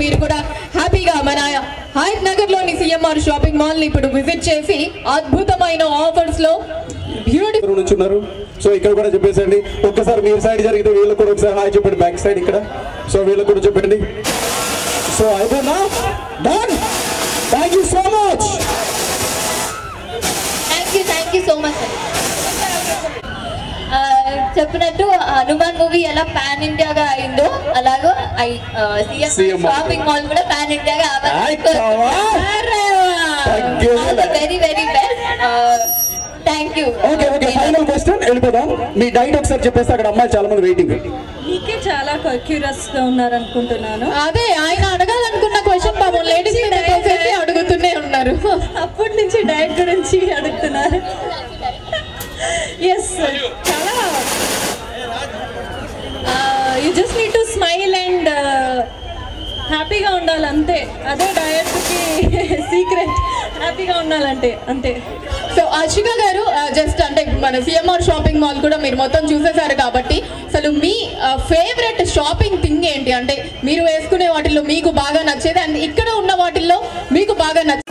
మీరు కూడా హ్యాపీగా మన హయత్ నగర్ లోని సిఎంఆర్ షాపింగ్ మాల్ ని ఇప్పుడు విజిట్ చేసి అద్భుతమైన ఆఫర్స్ లో బ్యూటిఫుల్ నుంచున్నారు. సో ఇక్కడ కూడా చెప్పేసండి, ఒక్కసారి మీరు సైడ్ జరిగితే వీళ్ళకి కూడా ఒకసారి హాయ్ చెప్పండి. బ్యాక్ సైడ్ ఇక్కడ, సో వీళ్ళకి కూడా చెప్పండి. సో అయిపోయిందా? Done. Thank you so much. Thank you so much. చెప్పినట్టు హనుమాన్ మూవీ ఎలా పాన్ ఇండియాగా అయిందో అలాగో సిఎం షాపింగ్ మాల్ కూడా పాన్ ఇండియాగా very very best. Thank you. Okay okay, final question వెళ్ళిపోదాం. మీ డైట్ ఒకసారి చెప్పేస్తే అక్కడ అమ్మాయిలు చాలా మంది వెయిటింగ్. మీకే చాలా క్యూరియస్ గా ఉన్నారు అనుకుంటున్నాను. అదే ఆయన అడగాలనుకున్న క్వశ్చన్ పాపం లేడీస్ అడుగుతూనే ఉన్నారు. అప్పటి నుంచి డైట్ గురించి అడుగుతున్నారు. ఎస్, చాలా you just need to smile and హ్యాపీగా ఉండాలి అంతే. అదే డయట్కి సీక్రెట్, హ్యాపీగా ఉండాలంటే అంతే. సో అర్షిక గారు, జస్ట్ అంటే మన సిఎంఆర్ షాపింగ్ మాల్ కూడా మీరు మొత్తం చూసేశారు కాబట్టి అసలు మీ ఫేవరెట్ షాపింగ్ థింగ్ ఏంటి? అంటే మీరు వేసుకునే వాటిల్లో మీకు బాగా నచ్చేది అండ్ ఇక్కడ ఉన్న వాటిల్లో మీకు బాగా నచ్చేది